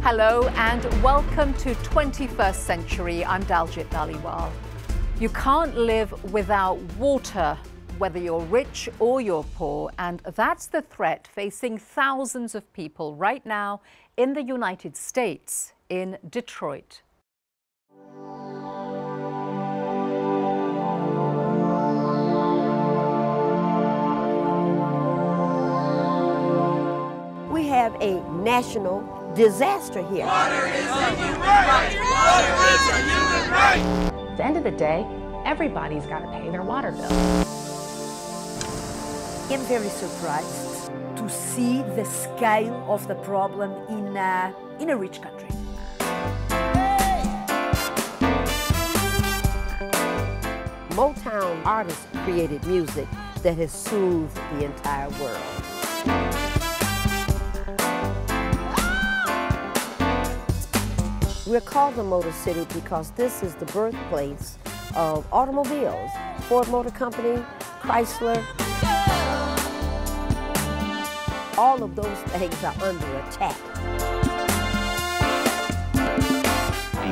Hello and welcome to 21st Century. I'm Daljit Dhaliwal. You can't live without water, whether you're rich or you're poor, and that's the threat facing thousands of people right now in the United States, in Detroit. We have a national disaster here. Water is a human right! Water is a human right! At the end of the day, everybody's got to pay their water bill. I'm very surprised to see the scale of the problem in a rich country. Motown artists created music that has soothed the entire world. We're called the Motor City because this is the birthplace of automobiles. Ford Motor Company, Chrysler. All of those things are under attack.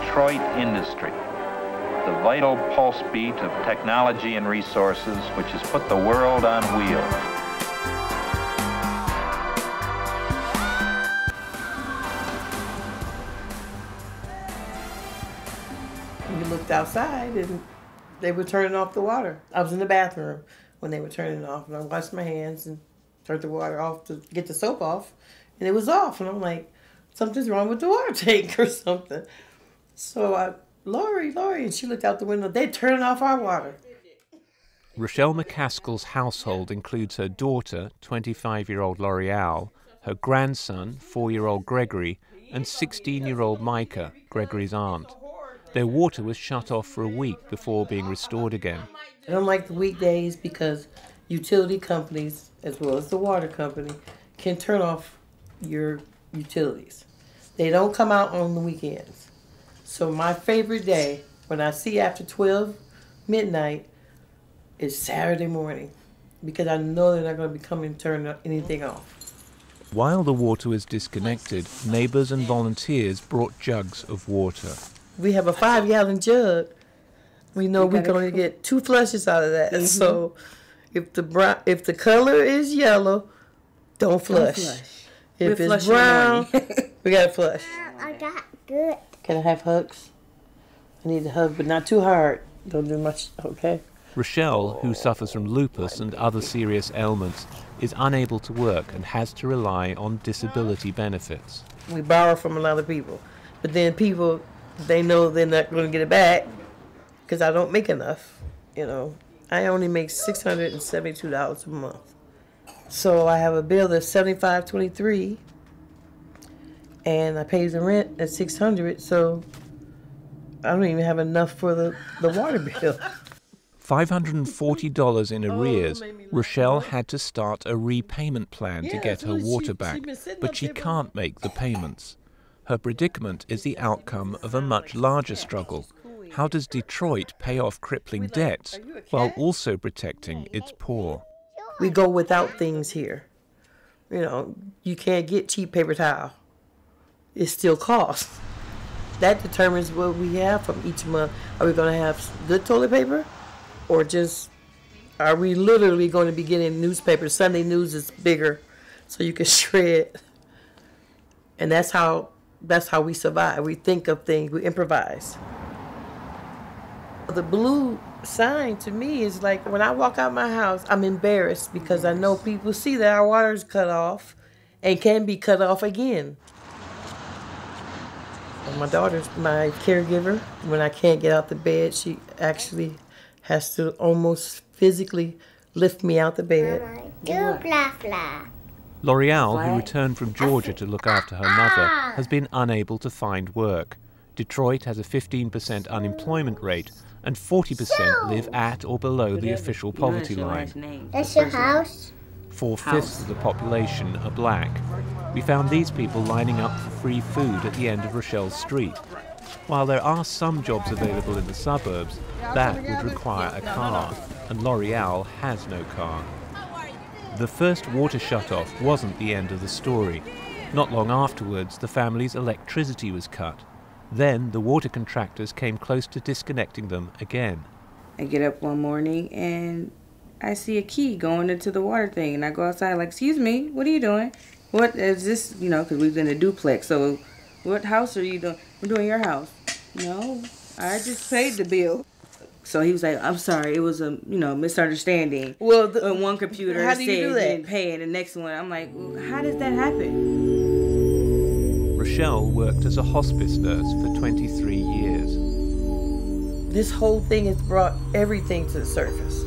Detroit industry, the vital pulse beat of technology and resources which has put the world on wheels. We looked outside and they were turning off the water. I was in the bathroom when they were turning it off, and I washed my hands and turned the water off to get the soap off, and it was off. And I'm like, something's wrong with the water tank or something. So Lori, and she looked out the window. They're turning off our water. Rochelle McCaskill's household includes her daughter, 25-year-old L'Oreal, her grandson, 4-year-old Gregory, and 16-year-old Micah, Gregory's aunt. Their water was shut off for a week before being restored again. I don't like the weekdays because utility companies, as well as the water company, can turn off your utilities. They don't come out on the weekends. So my favorite day, when I see after 12 midnight, is Saturday morning, because I know they're not going to be coming and turn anything off. While the water was disconnected, neighbors and volunteers brought jugs of water. We have a 5-gallon jug. We know we can only get 2 flushes out of that. Mm-hmm. So if the color is yellow, don't flush. If it's brown, we got to flush. I got good. Can I have hugs? I need a hug, but not too hard. Don't do much, okay? Rochelle, who suffers from lupus and other serious ailments, is unable to work and has to rely on disability benefits. We borrow from a lot of people, but then people, they know they're not going to get it back because I don't make enough, you know. I only make $672 a month. So I have a bill that's $75.23, and I pay the rent at $600, so I don't even have enough for the water bill. $540 in arrears, Rochelle had to start a repayment plan to get her water back, but she can't make the payments. Her predicament is the outcome of a much larger struggle. How does Detroit pay off crippling debts while also protecting its poor? We go without things here. You know, you can't get cheap paper towel. It still costs. That determines what we have from each month. Are we going to have good toilet paper? Or just, are we literally going to be getting newspapers? Sunday news is bigger, so you can shred. And that's how we survive. We think of things, we improvise. The blue sign to me is like when I walk out my house, I'm embarrassed because I know people see that our water is cut off and can be cut off again. And my daughter's my caregiver. When I can't get out the bed, she actually has to almost physically lift me out the bed. L'Oreal, who returned from Georgia to look after her mother, has been unable to find work. Detroit has a 15% unemployment rate, and 40% live at or below the official poverty line. That's your house? 4/5 of the population are black. We found these people lining up for free food at the end of Rochelle's street. While there are some jobs available in the suburbs, that would require a car, and L'Oreal has no car. The first water shutoff wasn't the end of the story. Not long afterwards, the family's electricity was cut. Then the water contractors came close to disconnecting them again. I get up one morning and I see a key going into the water thing, and I go outside like, excuse me, what are you doing? What is this, you know, because we've been a duplex, so what house are you doing? We're doing your house. No, I just paid the bill. So he was like, I'm sorry, it was a, you know, misunderstanding. Well, one computer said you didn't pay, and the next one, I'm like, well, how does that happen? Rochelle worked as a hospice nurse for 23 years. This whole thing has brought everything to the surface.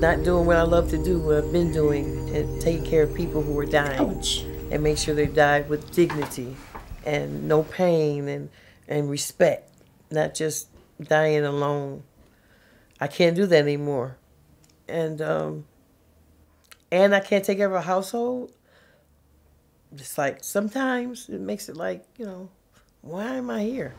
Not doing what I love to do, what I've been doing, and taking care of people who are dying. And make sure they die with dignity and no pain and respect, not just dying alone. I can't do that anymore. And I can't take care of a household. It's like sometimes it makes it like, you know, why am I here?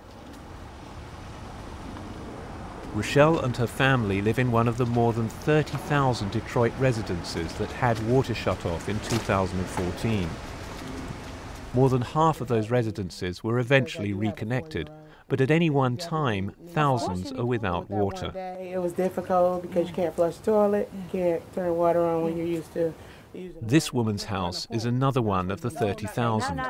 Rochelle and her family live in one of the more than 30,000 Detroit residences that had water shut off in 2014. More than half of those residences were eventually reconnected, but at any one time, thousands are without water. It was difficult because you can't flush the toilet, you can't turn water on when you're used to. This woman's house is another one of the 30,000.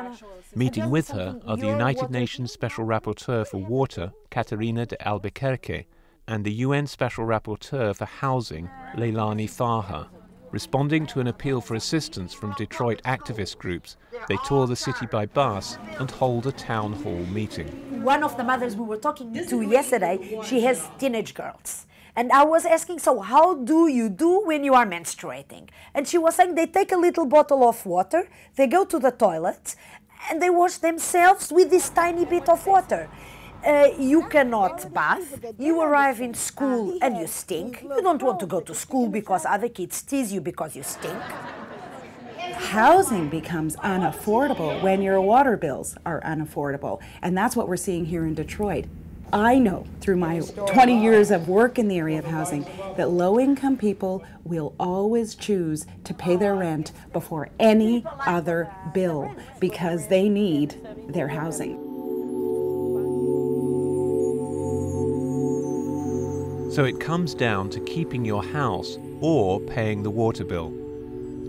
Meeting with her are the United Nations Special Rapporteur for Water, Caterina de Albuquerque, and the UN Special Rapporteur for Housing, Leilani Farha. Responding to an appeal for assistance from Detroit activist groups, they tour the city by bus and hold a town hall meeting. One of the mothers we were talking to yesterday, she has teenage girls. And I was asking, so how do you do when you are menstruating? And she was saying they take a little bottle of water, they go to the toilet, and they wash themselves with this tiny bit of water. You cannot bath, you arrive in school and you stink. You don't want to go to school because other kids tease you because you stink. Housing becomes unaffordable when your water bills are unaffordable. And that's what we're seeing here in Detroit. I know through my 20 years of work in the area of housing that low-income people will always choose to pay their rent before any other bill because they need their housing. So it comes down to keeping your house or paying the water bill.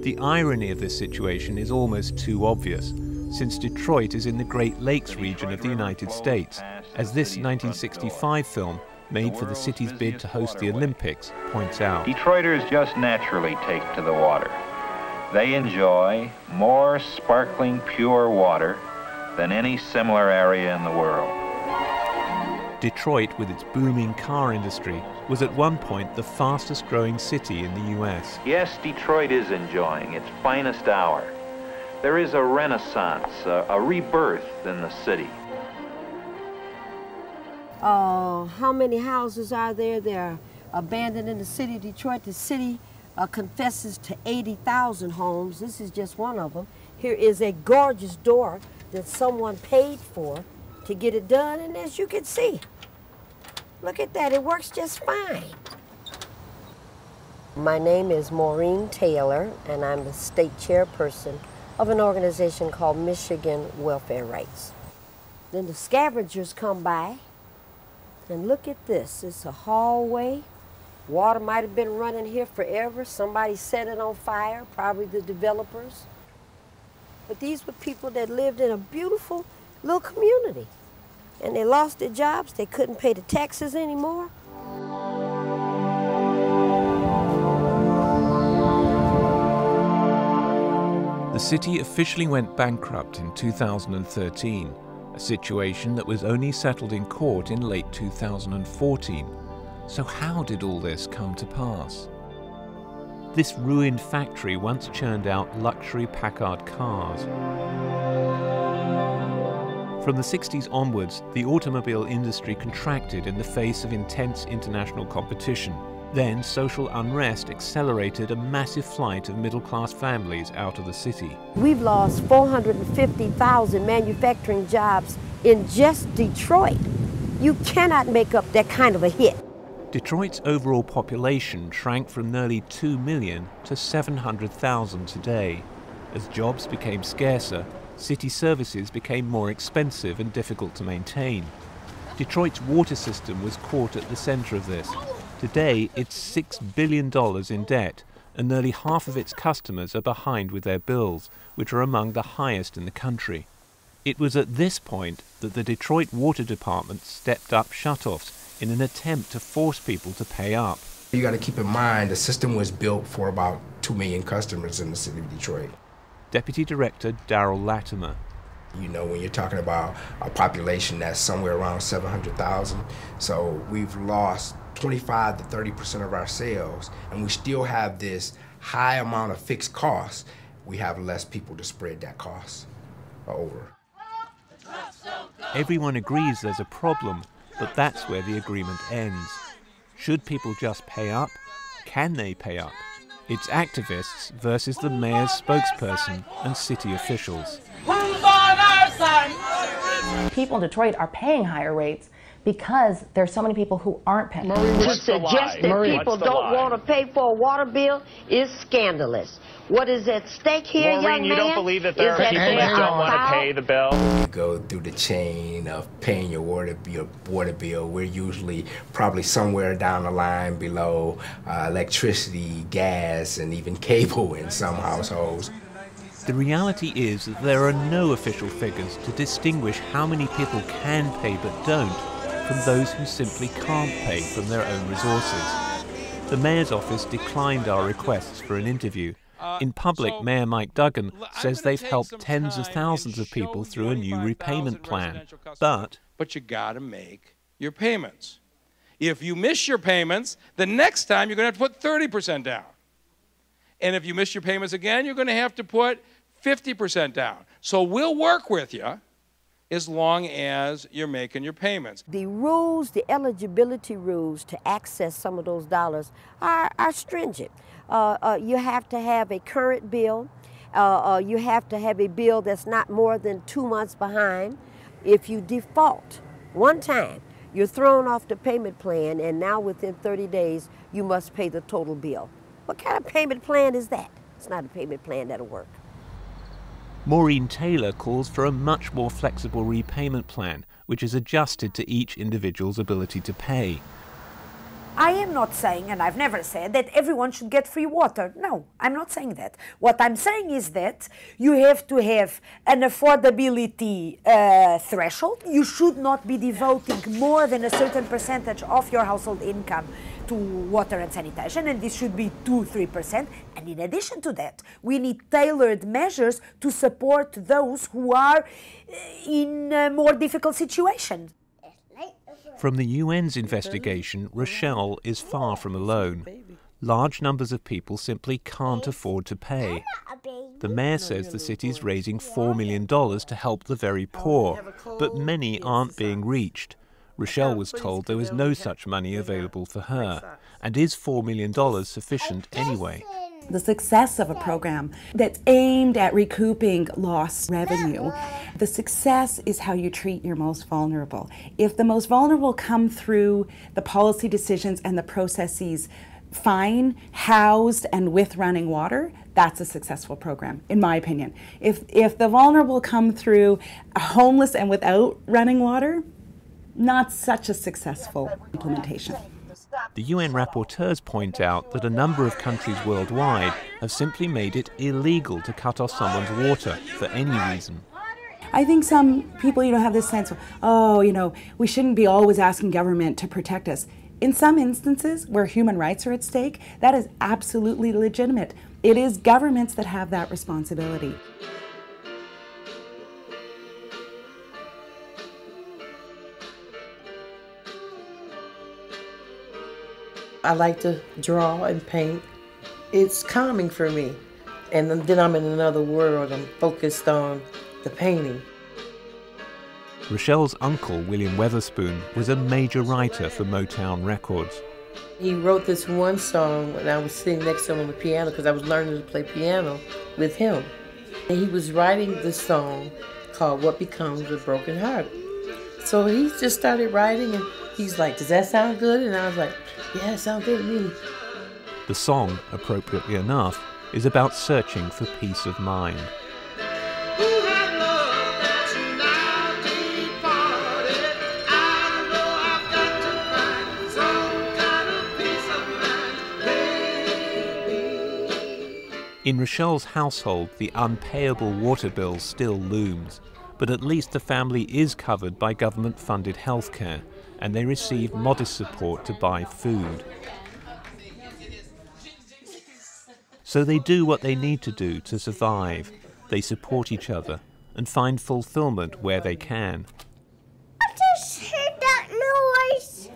The irony of this situation is almost too obvious, since Detroit is in the Great Lakes region of the United States, as this 1965 film, made for the city's bid to host the Olympics, points out. Detroiters just naturally take to the water. They enjoy more sparkling, pure water than any similar area in the world. Detroit, with its booming car industry, was at one point the fastest growing city in the US. Yes, Detroit is enjoying its finest hour. There is a renaissance, a rebirth in the city. How many houses are there? They're abandoned in the city of Detroit. The city confesses to 80,000 homes. This is just one of them. Here is a gorgeous door that someone paid for to get it done, and as you can see, look at that, it works just fine. My name is Maureen Taylor, and I'm the state chairperson of an organization called Michigan Welfare Rights. Then the scavengers come by, and look at this. It's a hallway. Water might have been running here forever. Somebody set it on fire, probably the developers. But these were people that lived in a beautiful little community. And they lost their jobs, they couldn't pay the taxes anymore. The city officially went bankrupt in 2013, a situation that was only settled in court in late 2014. So how did all this come to pass? This ruined factory once churned out luxury Packard cars. From the 60s onwards, the automobile industry contracted in the face of intense international competition. Then social unrest accelerated a massive flight of middle-class families out of the city. We've lost 450,000 manufacturing jobs in just Detroit. You cannot make up that kind of a hit. Detroit's overall population shrank from nearly 2 million to 700,000 today. As jobs became scarcer, city services became more expensive and difficult to maintain. Detroit's water system was caught at the center of this. Today, it's $6 billion in debt, and nearly half of its customers are behind with their bills, which are among the highest in the country. It was at this point that the Detroit Water Department stepped up shutoffs in an attempt to force people to pay up. You got to keep in mind the system was built for about 2 million customers in the city of Detroit. Deputy Director Darrell Latimer. You know, when you're talking about a population that's somewhere around 700,000, so we've lost 25 to 30% of our sales, and we still have this high amount of fixed costs. We have less people to spread that cost over. Everyone agrees there's a problem, but that's where the agreement ends. Should people just pay up? Can they pay up? It's activists versus the mayor's spokesperson and city officials. Who's on our side? People in Detroit are paying higher rates because there's so many people who aren't paying. To suggest that people don't want to pay for a water bill is scandalous. What is at stake here, young man? You don't believe that there are people that don't want to pay the bill? You go through the chain of paying your water bill. We're usually probably somewhere down the line below electricity, gas, and even cable in some households. The reality is that there are no official figures to distinguish how many people can pay but don't from those who simply can't pay from their own resources. The mayor's office declined our requests for an interview. In public, Mayor Mike Duggan says they've helped tens of thousands of people through a new repayment plan. But you got to make your payments. If you miss your payments, the next time you're going to have to put 30% down. And if you miss your payments again, you're going to have to put 50% down. So we'll work with you as long as you're making your payments. The rules, the eligibility rules to access some of those dollars are stringent. You have to have a current bill. You have to have a bill that's not more than 2 months behind. If you default one time, you're thrown off the payment plan, and now within 30 days, you must pay the total bill. What kind of payment plan is that? It's not a payment plan that'll work. Maureen Taylor calls for a much more flexible repayment plan, which is adjusted to each individual's ability to pay. I am not saying, and I've never said, that everyone should get free water. No, I'm not saying that. What I'm saying is that you have to have an affordability threshold. You should not be devoting more than a certain percentage of your household income to water and sanitation, and this should be 2-3%. And in addition to that, we need tailored measures to support those who are in a more difficult situations. From the UN's investigation, Rochelle is far from alone. Large numbers of people simply can't afford to pay. The mayor says the city's raising $4 million to help the very poor, but many aren't being reached. Rochelle was told there was no such money available for her. And is $4 million sufficient anyway? The success of a program that's aimed at recouping lost revenue, the success is how you treat your most vulnerable. If the most vulnerable come through the policy decisions and the processes fine, housed, and with running water, that's a successful program, in my opinion. If the vulnerable come through homeless and without running water, not such a successful implementation. The UN rapporteurs point out that a number of countries worldwide have simply made it illegal to cut off someone's water for any reason. I think some people, have this sense of, we shouldn't be always asking government to protect us. In some instances where human rights are at stake, that is absolutely legitimate. It is governments that have that responsibility. I like to draw and paint. It's calming for me. And then I'm in another world. I'm focused on the painting. Rochelle's uncle, William Weatherspoon, was a major writer for Motown Records. He wrote this one song when I was sitting next to him on the piano because I was learning to play piano with him. And he was writing this song called What Becomes a Broken Heart. So he just started writing and he's like, does that sound good? And I was like, yeah, it sounds good to me. The song, appropriately enough, is about searching for peace of mind. Who had no In Rochelle's household, the unpayable water bill still looms, but at least the family is covered by government-funded healthcare, and they receive modest support to buy food. So they do what they need to do to survive. They support each other and find fulfillment where they can. I just heard that noise.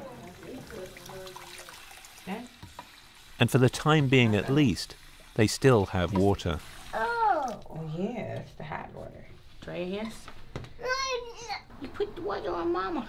And for the time being at least, they still have water. Oh. Oh yeah, it's the hot water. Try your hands. You put the water on Mama.